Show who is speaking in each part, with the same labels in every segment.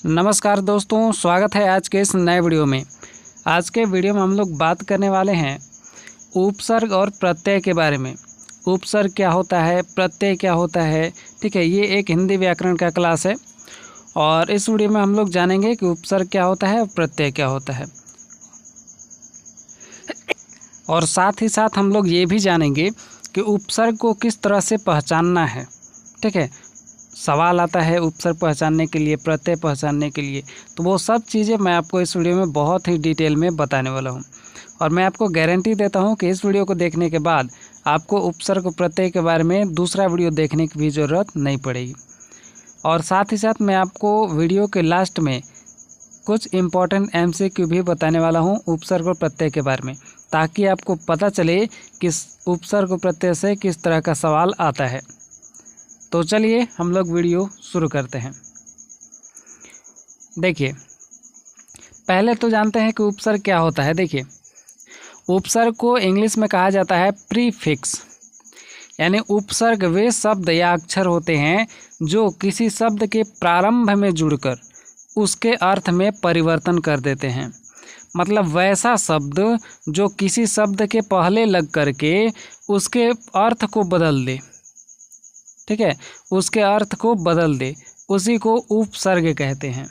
Speaker 1: नमस्कार दोस्तों, स्वागत है आज के इस नए वीडियो में। आज के वीडियो में हम लोग बात करने वाले हैं उपसर्ग और प्रत्यय के बारे में। उपसर्ग क्या होता है, प्रत्यय क्या होता है, ठीक है। ये एक हिंदी व्याकरण का क्लास है और इस वीडियो में हम लोग जानेंगे कि उपसर्ग क्या होता है और प्रत्यय क्या होता है। और साथ ही साथ हम लोग ये भी जानेंगे कि उपसर्ग को किस तरह से पहचानना है, ठीक है। सवाल आता है उपसर्ग पहचानने के लिए, प्रत्यय पहचानने के लिए, तो वो सब चीज़ें मैं आपको इस वीडियो में बहुत ही डिटेल में बताने वाला हूँ। और मैं आपको गारंटी देता हूँ कि इस वीडियो को देखने के बाद आपको उपसर्ग प्रत्यय के बारे में दूसरा वीडियो देखने की भी ज़रूरत नहीं पड़ेगी। और साथ ही साथ मैं आपको वीडियो के लास्ट में कुछ इम्पॉर्टेंट MCQ भी बताने वाला हूँ उपसर्ग और प्रत्यय के बारे में, ताकि आपको पता चले कि उपसर्ग और प्रत्यय से किस तरह का सवाल आता है। तो चलिए हम लोग वीडियो शुरू करते हैं। देखिए, पहले तो जानते हैं कि उपसर्ग क्या होता है। देखिए, उपसर्ग को इंग्लिश में कहा जाता है प्रीफिक्स, यानी उपसर्ग वे शब्द या अक्षर होते हैं जो किसी शब्द के प्रारंभ में जुड़कर उसके अर्थ में परिवर्तन कर देते हैं। मतलब वैसा शब्द जो किसी शब्द के पहले लग करके उसके अर्थ को बदल दे, ठीक है, उसके अर्थ को बदल दे, उसी को उपसर्ग कहते हैं।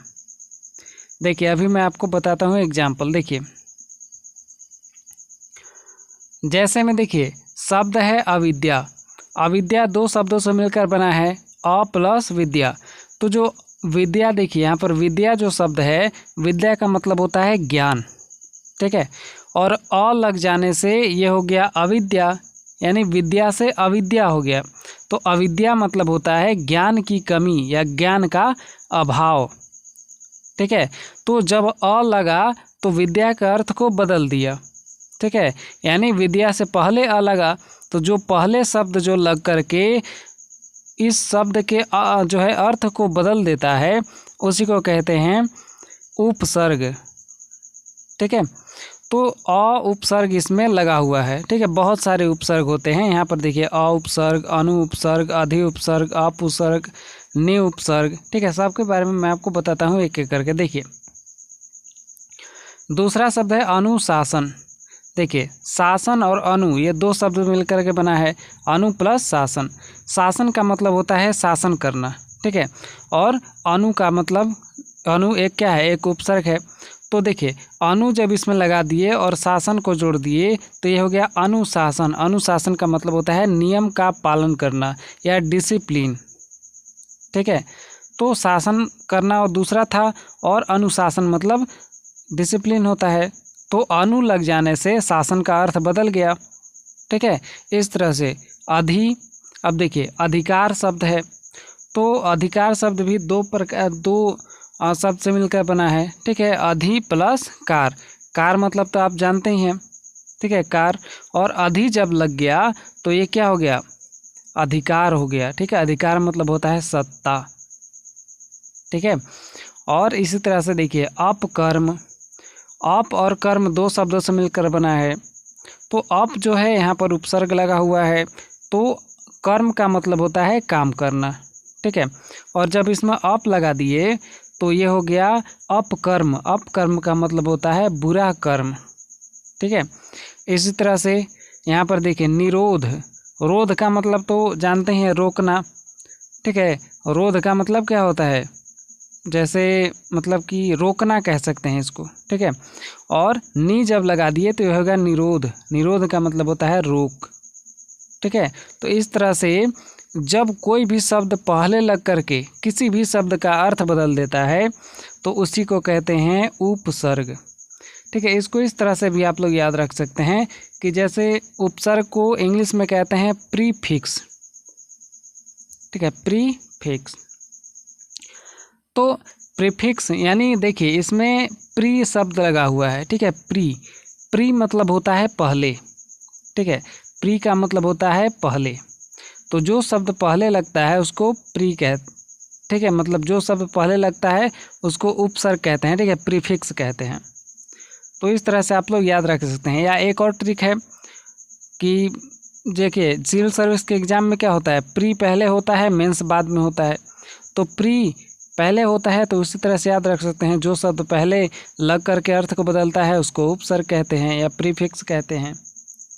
Speaker 1: देखिए, अभी मैं आपको बताता हूँ एग्जाम्पल। देखिए, जैसे में देखिए शब्द है अविद्या। अविद्या दो शब्दों से मिलकर बना है, अ प्लस विद्या। तो जो विद्या, देखिए यहाँ पर विद्या जो शब्द है, विद्या का मतलब होता है ज्ञान, ठीक है। और अ लग जाने से ये हो गया अविद्या, यानी विद्या से अविद्या हो गया। तो अविद्या मतलब होता है ज्ञान की कमी या ज्ञान का अभाव, ठीक है। तो जब अ लगा तो विद्या का अर्थ को बदल दिया, ठीक है। यानी विद्या से पहले अ लगा तो जो पहले शब्द जो लग करके इस शब्द के जो है अर्थ को बदल देता है, उसी को कहते हैं उपसर्ग, ठीक है। तो अ उपसर्ग इसमें लगा हुआ है, ठीक है। बहुत सारे उपसर्ग होते हैं यहाँ पर। देखिए, अ उपसर्ग, अनु उपसर्ग, अधि उपसर्ग, अप उपसर्ग, नि उपसर्ग, ठीक है। सबके बारे में मैं आपको बताता हूँ एक एक करके। देखिए, दूसरा शब्द है अनुशासन। देखिए, शासन और अनु ये दो शब्द मिलकर के बना है, अनु प्लस शासन। शासन का मतलब होता है शासन करना, ठीक है। और अनु का मतलब, अनु एक क्या है, एक उपसर्ग है। तो देखिए, अनु जब इसमें लगा दिए और शासन को जोड़ दिए तो ये हो गया अनुशासन। अनुशासन का मतलब होता है नियम का पालन करना या डिसिप्लिन, ठीक है। तो शासन करना और दूसरा था, और अनुशासन मतलब डिसिप्लिन होता है। तो अनु लग जाने से शासन का अर्थ बदल गया, ठीक है। इस तरह से अधि, अब देखिए अधिकार शब्द है, तो अधिकार शब्द भी दो शब्द से मिलकर बना है, ठीक है। अधि प्लस कार। कार मतलब तो आप जानते ही हैं, ठीक है, कार। और अधि जब लग गया तो ये क्या हो गया, अधिकार हो गया, ठीक है। अधिकार मतलब होता है सत्ता, ठीक है। और इसी तरह से देखिए अपकर्म। अप और कर्म दो शब्दों से मिलकर बना है। तो अप जो है यहाँ पर उपसर्ग लगा हुआ है, तो कर्म का मतलब होता है काम करना, ठीक है। और जब इसमें अप लगा दिए तो ये हो गया अपकर्म। अपकर्म का मतलब होता है बुरा कर्म, ठीक है। इसी तरह से यहाँ पर देखिए निरोध। रोध का मतलब तो जानते हैं रोकना, ठीक है। रोध का मतलब क्या होता है, जैसे मतलब कि रोकना कह सकते हैं इसको, ठीक है। और नी जब लगा दिए तो यह होगा निरोध। निरोध का मतलब होता है रोक, ठीक है। तो इस तरह से जब कोई भी शब्द पहले लग करके किसी भी शब्द का अर्थ बदल देता है तो उसी को कहते हैं उपसर्ग, ठीक है। इसको इस तरह से भी आप लोग याद रख सकते हैं कि जैसे उपसर्ग को इंग्लिश में कहते हैं प्रीफिक्स, ठीक है, प्रीफिक्स। तो प्रीफिक्स यानी देखिए इसमें प्री शब्द लगा हुआ है, ठीक है। प्री, प्री मतलब होता है पहले, ठीक है। प्री का मतलब होता है पहले। तो जो शब्द पहले लगता है उसको प्री ठीक है, मतलब जो शब्द पहले लगता है उसको उपसर्ग कहते हैं, ठीक है, प्रीफिक्स कहते हैं। तो इस तरह से आप लोग याद रख सकते हैं। या एक और ट्रिक है कि देखिए सिविल सर्विस के एग्ज़ाम में क्या होता है, प्री पहले होता है, मेंस बाद में होता है। तो प्री पहले होता है तो उसी तरह से याद रख सकते हैं, जो शब्द पहले लग करके अर्थ को बदलता है उसको उपसर्ग कहते हैं या प्रीफिक्स कहते हैं।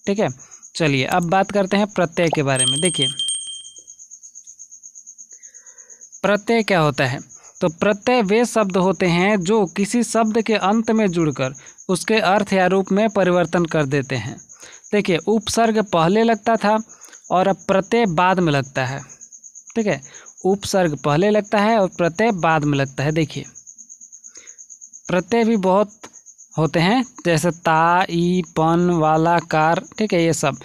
Speaker 1: ठीक है, चलिए अब बात करते हैं प्रत्यय के बारे में। देखिए प्रत्यय क्या होता है, तो प्रत्यय वे शब्द होते हैं जो किसी शब्द के अंत में जुड़कर उसके अर्थ या रूप में परिवर्तन कर देते हैं। देखिए उपसर्ग पहले लगता था और अब प्रत्यय बाद में लगता है। ठीक है, उपसर्ग पहले लगता है और प्रत्यय बाद में लगता है। देखिए प्रत्यय भी बहुत होते हैं, जैसे ता, ई, पन, वाला, कार। ठीक है, ये सब।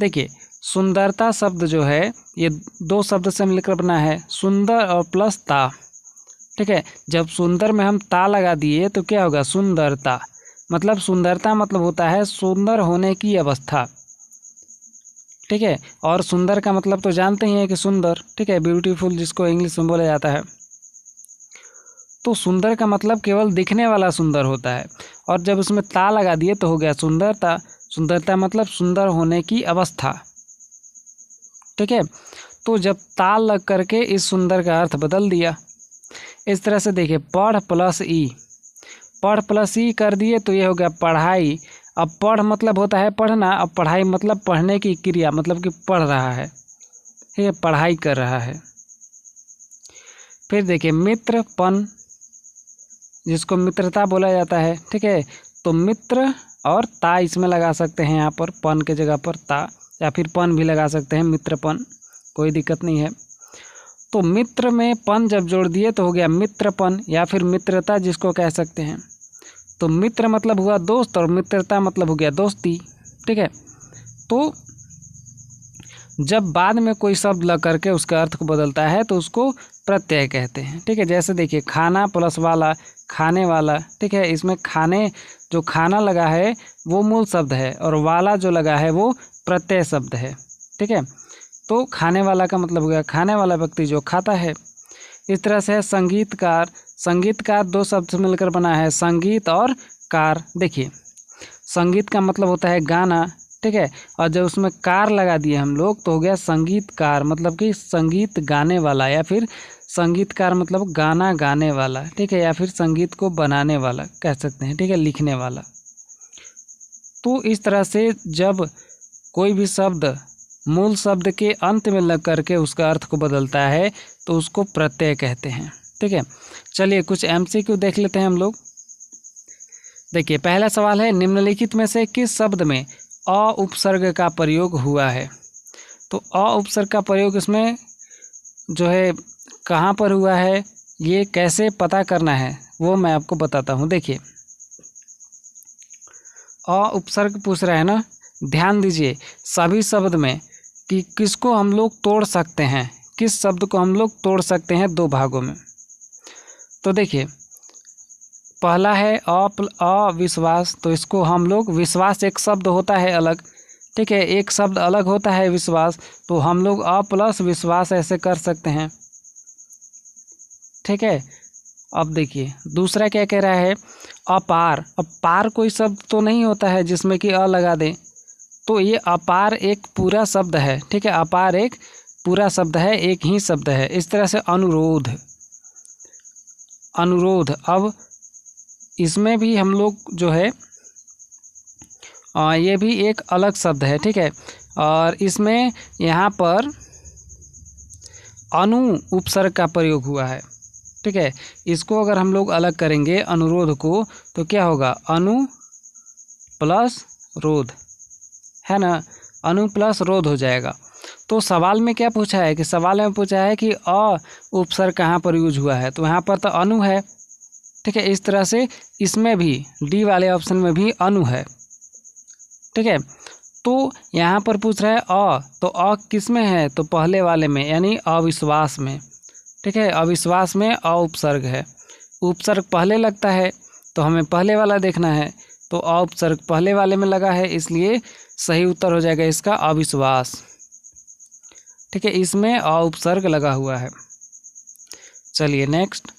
Speaker 1: देखिए सुंदरता शब्द जो है ये दो शब्द से मिलकर बना है, सुंदर और प्लस ता। ठीक है, जब सुंदर में हम ता लगा दिए तो क्या होगा, सुंदरता। मतलब सुंदरता मतलब होता है सुंदर होने की अवस्था। ठीक है, और सुंदर का मतलब तो जानते ही हैं कि सुंदर। ठीक है, ब्यूटीफुल जिसको इंग्लिश में बोला जाता है। तो सुंदर का मतलब केवल दिखने वाला सुंदर होता है, और जब उसमें ता लगा दिए तो हो गया सुंदरता। सुंदरता मतलब सुंदर होने की अवस्था। ठीक है, तो जब ता लग करके इस सुंदर का अर्थ बदल दिया। इस तरह से देखिए पढ़ प्लस ई, पढ़ प्लस ई कर दिए तो ये हो गया पढ़ाई। अब पढ़ मतलब होता है पढ़ना, अब पढ़ाई मतलब पढ़ने की क्रिया, मतलब कि पढ़ रहा है, ये पढ़ाई कर रहा है। फिर देखिए मित्रपन, जिसको मित्रता बोला जाता है। ठीक है, तो मित्र और ता इसमें लगा सकते हैं, यहाँ पर पन के जगह पर ता, या फिर पन भी लगा सकते हैं, मित्रपन, कोई दिक्कत नहीं है। तो मित्र में पन जब जोड़ दिए तो हो गया मित्रपन या फिर मित्रता जिसको कह सकते हैं। तो मित्र मतलब हुआ दोस्त और मित्रता मतलब हो गया दोस्ती। ठीक है, तो जब बाद में कोई शब्द लग करके उसके अर्थ को बदलता है तो उसको प्रत्यय कहते हैं। ठीक है, जैसे देखिए खाना प्लस वाला, खाने वाला। ठीक है, इसमें खाने जो खाना लगा है वो मूल शब्द है और वाला जो लगा है वो प्रत्यय शब्द है। ठीक है, तो खाने वाला का मतलब हो गया खाने वाला व्यक्ति जो खाता है। इस तरह से है संगीतकार, संगीतकार दो शब्द से मिलकर बना है, संगीत और कार। देखिए संगीत का मतलब होता है गाना। ठीक है, और जब उसमें कार लगा दिए हम लोग तो हो गया संगीतकार, मतलब कि संगीत गाने वाला, या फिर संगीतकार मतलब गाना गाने वाला। ठीक है, या फिर संगीत को बनाने वाला कह सकते हैं। ठीक है, लिखने वाला। तो इस तरह से जब कोई भी शब्द मूल शब्द के अंत में लग करके उसका अर्थ को बदलता है तो उसको प्रत्यय कहते हैं। ठीक है, चलिए कुछ एमसीक्यू देख लेते हैं हम लोग। देखिए पहला सवाल है, निम्नलिखित में से किस शब्द में अ उपसर्ग का प्रयोग हुआ है। तो अ उपसर्ग का प्रयोग इसमें जो है कहाँ पर हुआ है, ये कैसे पता करना है वो मैं आपको बताता हूँ। देखिए अ उपसर्ग पूछ रहा है ना, ध्यान दीजिए सभी शब्द में कि किसको हम लोग तोड़ सकते हैं, किस शब्द को हम लोग तोड़ सकते हैं दो भागों में। तो देखिए पहला है अविश्वास, तो इसको हम लोग, विश्वास एक शब्द होता है अलग। ठीक है, एक शब्द अलग होता है विश्वास, तो हम लोग अ प्लस विश्वास ऐसे कर सकते हैं। ठीक है, अब देखिए दूसरा क्या कह रहा है, अपार। अब पार कोई शब्द तो नहीं होता है जिसमें कि अ लगा दें, तो ये अपार एक पूरा शब्द है। ठीक है, अपार एक पूरा शब्द है, एक ही शब्द है। इस तरह से अनुरोध, अनुरोध, अब इसमें भी हम लोग जो है ये भी एक अलग शब्द है। ठीक है, और इसमें यहाँ पर अनु उपसर्ग का प्रयोग हुआ है। ठीक है, इसको अगर हम लोग अलग करेंगे अनुरोध को तो क्या होगा, अनु प्लस रोध, है ना, अनु प्लस रोध हो जाएगा। तो सवाल में क्या पूछा है कि सवाल में पूछा है कि अ उपसर्ग कहाँ पर यूज हुआ है, तो यहाँ पर तो अनु है। ठीक है, इस तरह से इसमें भी डी वाले ऑप्शन में भी अनु है। ठीक है, तो यहाँ पर पूछ रहा है अ, तो अ किस में है, तो पहले वाले में यानी अविश्वास में। ठीक है, अविश्वास में अ उपसर्ग है, उपसर्ग पहले लगता है तो हमें पहले वाला देखना है, तो अ उपसर्ग पहले वाले में लगा है, इसलिए सही उत्तर हो जाएगा इसका अविश्वास। ठीक है, इसमें अ उपसर्ग लगा हुआ है। चलिए नेक्स्ट,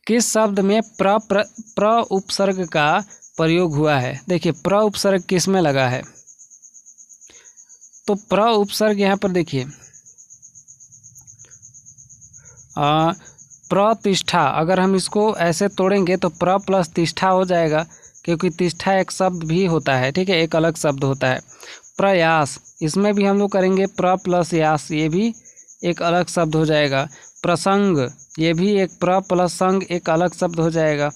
Speaker 1: किस शब्द में प्र उपसर्ग का प्रयोग हुआ है। देखिए प्र उपसर्ग किस में लगा है, तो प्र उपसर्ग यहाँ पर देखिए प्रतिष्ठा, अगर हम इसको ऐसे तोड़ेंगे तो प्र प्लस तिष्ठा हो जाएगा, क्योंकि तिष्ठा एक शब्द भी होता है, ठीक है, एक अलग शब्द होता है। प्रयास, इसमें भी हम लोग करेंगे प्र प्लस यास, ये भी एक अलग शब्द हो जाएगा। प्रसंग, ये भी एक प्र प्लस संग एक अलग शब्द हो जाएगा,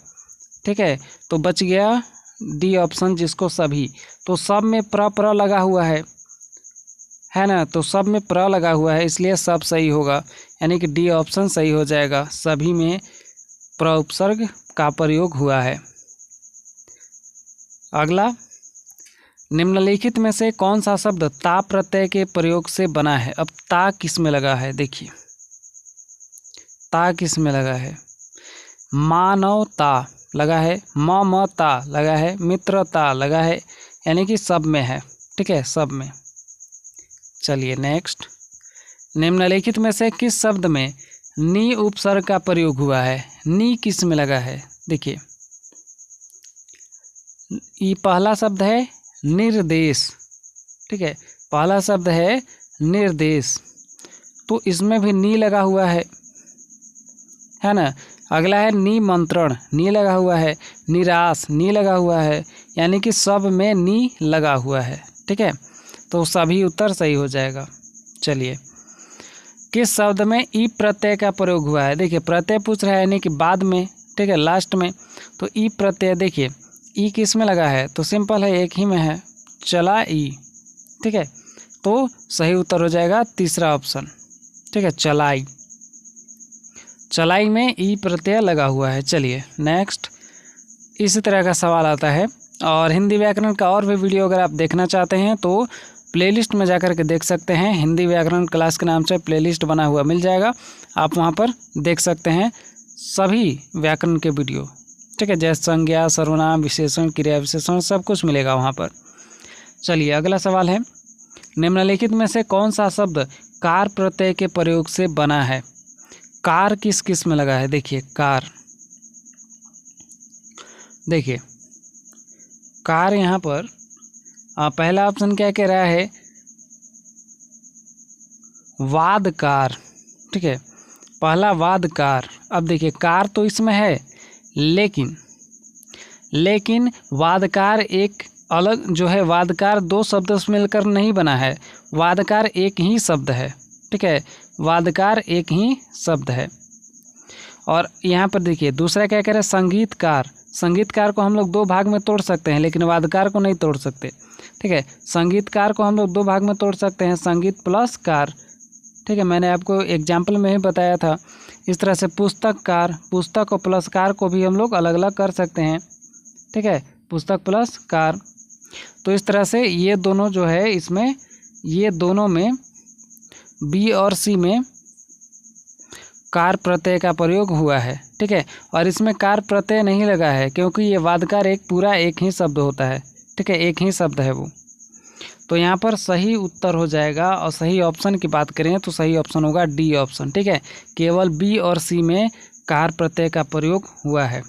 Speaker 1: ठीक है। तो बच गया डी ऑप्शन, जिसको सभी, तो सब में प्र लगा हुआ है ना, तो सब में प्र लगा हुआ है, इसलिए सब सही होगा, यानी कि डी ऑप्शन सही हो जाएगा। सभी में प्र उपसर्ग का प्रयोग हुआ है। अगला, निम्नलिखित में से कौन सा शब्द ता प्रत्यय के प्रयोग से बना है। अब ता किस में लगा है, देखिए ता किस में लगा है, मानवता लगा है, ममता लगा है, मित्रता लगा है, यानी कि सब में है, ठीक है, सब में। चलिए नेक्स्ट, निम्नलिखित में से किस शब्द में नी उपसर्ग का प्रयोग हुआ है। नी किस में लगा है, देखिए ये पहला शब्द है निर्देश, ठीक है, पहला शब्द है निर्देश, तो इसमें भी नी लगा हुआ है ना। अगला है निमंत्रण, नी लगा हुआ है, निराश नी लगा हुआ है, यानी कि सब में नी लगा हुआ है, ठीक है, तो सभी उत्तर सही हो जाएगा। चलिए, किस शब्द में ई प्रत्यय का प्रयोग हुआ है। देखिए प्रत्यय पूछ रहा है, यानी कि बाद में, ठीक है, लास्ट में, तो ई प्रत्यय, देखिए ई किस में लगा है, तो सिंपल है, एक ही में है, चला ई, ठीक है, तो सही उत्तर हो जाएगा तीसरा ऑप्शन, ठीक है, चलाई, चलाई में ई प्रत्यय लगा हुआ है। चलिए नेक्स्ट, इसी तरह का सवाल आता है, और हिंदी व्याकरण का और भी वीडियो अगर आप देखना चाहते हैं तो प्लेलिस्ट में जाकर के देख सकते हैं। हिंदी व्याकरण क्लास के नाम से प्लेलिस्ट बना हुआ मिल जाएगा, आप वहां पर देख सकते हैं सभी व्याकरण के वीडियो, ठीक है, जैसे संज्ञा, सर्वनाम, विशेषण, क्रिया विशेषण, सब कुछ मिलेगा वहां पर। चलिए अगला सवाल है, निम्नलिखित में से कौन सा शब्द कार प्रत्यय के प्रयोग से बना है। कार किस किस में लगा है, देखिए कार, देखिए कार यहाँ पर पहला ऑप्शन क्या कह रहा है, वादकार, ठीक है, पहला वादकार। अब देखिए कार तो इसमें है, लेकिन वादकार एक अलग जो है, वादकार दो शब्द से मिलकर नहीं बना है, वादकार एक ही शब्द है, ठीक है, वादकार एक ही शब्द है। और यहाँ पर देखिए दूसरा क्या कह रहा है, संगीतकार, संगीतकार को हम लोग दो भाग में तोड़ सकते हैं, लेकिन वादकार को नहीं तोड़ सकते, ठीक है, संगीतकार को हम लोग दो भाग में तोड़ सकते हैं, संगीत प्लस कार, ठीक है, मैंने आपको एग्जाम्पल में ही बताया था। इस तरह से पुस्तककार, पुस्तक और प्लस कार को भी हम लोग अलग अलग कर सकते हैं, ठीक है, पुस्तक प्लस कार। तो इस तरह से ये दोनों जो है, इसमें ये दोनों में बी और सी में कार प्रत्यय का प्रयोग हुआ है, ठीक है, और इसमें कार प्रत्यय नहीं लगा है, क्योंकि ये वादकार एक पूरा एक ही शब्द होता है, ठीक है, एक ही शब्द है वो। तो यहाँ पर सही उत्तर हो जाएगा, और सही ऑप्शन की बात करें तो सही ऑप्शन होगा डी ऑप्शन, ठीक है, केवल बी और सी में कार प्रत्यय का प्रयोग हुआ है।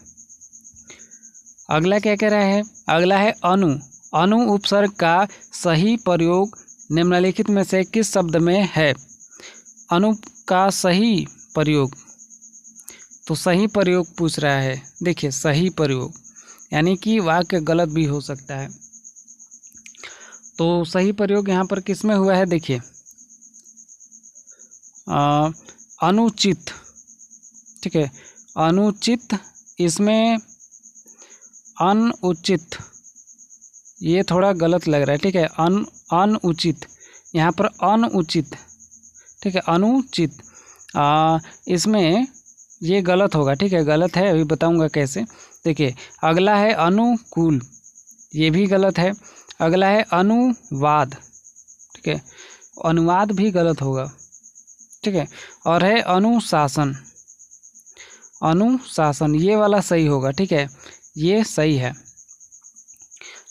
Speaker 1: अगला क्या कह रहा है, अगला है अनु, अनु उपसर्ग का सही प्रयोग निम्नलिखित में से किस शब्द में है। अनु का सही प्रयोग, तो सही प्रयोग पूछ रहा है, देखिए सही प्रयोग, यानी कि वाक्य गलत भी हो सकता है, तो सही प्रयोग यहाँ पर किस में हुआ है, देखिए अनुचित, ठीक है, अनुचित, इसमें अनुचित, ये थोड़ा गलत लग रहा है, ठीक है, अनुचित, यहाँ पर अनुचित, ठीक है, अनुचित, इसमें ये गलत होगा, ठीक है, गलत है, अभी बताऊंगा कैसे। देखिए अगला है अनुकूल, ये भी गलत है। अगला है अनुवाद, ठीक है, अनुवाद भी गलत होगा, ठीक है, और है अनुशासन, अनुशासन ये वाला सही होगा, ठीक है, ये सही है।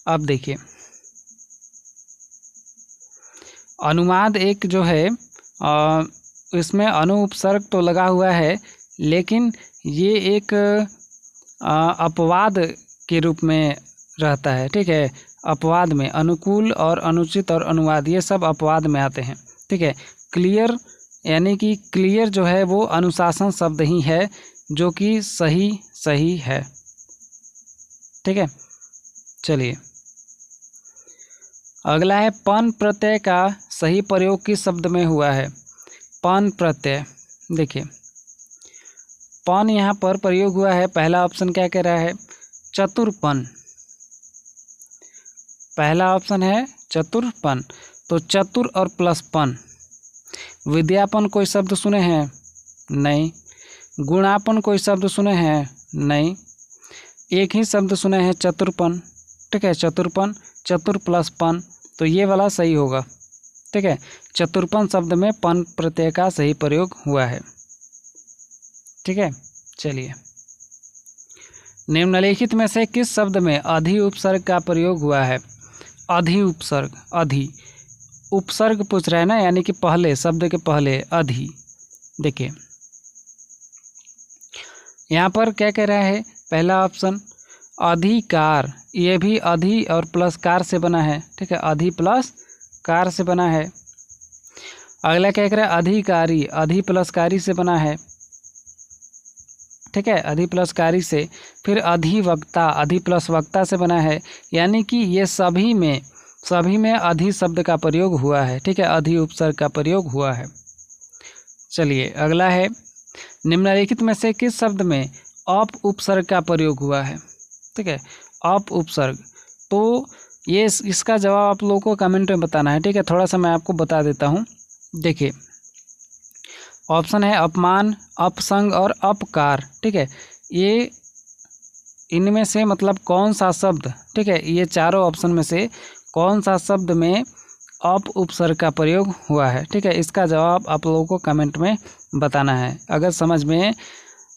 Speaker 1: अब देखिए अनुवाद एक जो है इसमें अनु उपसर्ग तो लगा हुआ है, लेकिन ये एक अपवाद के रूप में रहता है, ठीक है, अपवाद में अनुकूल और अनुचित और अनुवाद ये सब अपवाद में आते हैं, ठीक है, क्लियर यानी कि क्लियर जो है वो अनुशासन शब्द ही है जो कि सही है। ठीक है, चलिए अगला है पन प्रत्यय का सही प्रयोग किस शब्द में हुआ है। पन प्रत्यय, देखिए पन यहाँ पर प्रयोग हुआ है, पहला ऑप्शन क्या कह रहा है, चतुरपन। पहला ऑप्शन है चतुरपन, तो चतुर और प्लस पन। विद्यापन कोई शब्द सुने हैं, नहीं। गुणापन कोई शब्द सुने हैं, नहीं। एक ही शब्द सुने हैं, चतुरपन। ठीक है, चतुरपन, चतुर प्लस पन, तो ये वाला सही होगा। ठीक है, चतुरपन शब्द में पन प्रत्यय का सही प्रयोग हुआ है। ठीक है, चलिए निम्नलिखित में से किस शब्द में अधि उपसर्ग का प्रयोग हुआ है। अधि उपसर्ग, अधि उपसर्ग पूछ रहा है ना, यानी कि पहले शब्द के पहले अधि। देखिए यहाँ पर क्या कह रहा है, पहला ऑप्शन अधिकार, ये भी अधि और प्लस कार से बना है। ठीक है, अधि प्लस कार से बना है। अगला क्या कह रहा है, अधिकारी, अधि प्लस कारी से बना है। ठीक है, अधि प्लस कारी से। फिर अधिवक्ता, अधि प्लस वक्ता से बना है, यानी कि ये सभी में अधि शब्द का प्रयोग हुआ है। ठीक है, अधि उपसर्ग का प्रयोग हुआ है। चलिए अगला है निम्नलिखित में से किस शब्द में अप उपसर्ग का प्रयोग हुआ है। ठीक है, अप उपसर्ग, तो ये इसका जवाब आप लोगों को कमेंट में बताना है। ठीक है, थोड़ा सा मैं आपको बता देता हूँ। देखिए ऑप्शन है अपमान, अपसंग और अपकार। ठीक है, ये इनमें से मतलब कौन सा शब्द, ठीक है, ये चारों ऑप्शन में से कौन सा शब्द में अप उपसर्ग का प्रयोग हुआ है। ठीक है, इसका जवाब आप लोगों को कमेंट में बताना है। अगर समझ में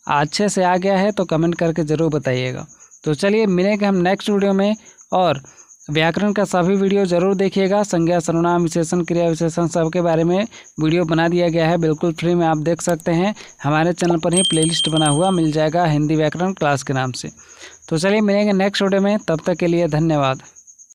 Speaker 1: अच्छे से आ गया है तो कमेंट करके ज़रूर बताइएगा। तो चलिए मिलेंगे हम नेक्स्ट वीडियो में, और व्याकरण का सभी वीडियो ज़रूर देखिएगा। संज्ञा, सर्वनाम, विशेषण, क्रिया विशेषण सब के बारे में वीडियो बना दिया गया है, बिल्कुल फ्री में आप देख सकते हैं। हमारे चैनल पर ही प्लेलिस्ट बना हुआ मिल जाएगा, हिंदी व्याकरण क्लास के नाम से। तो चलिए मिलेंगे नेक्स्ट वीडियो में, तब तक के लिए धन्यवाद।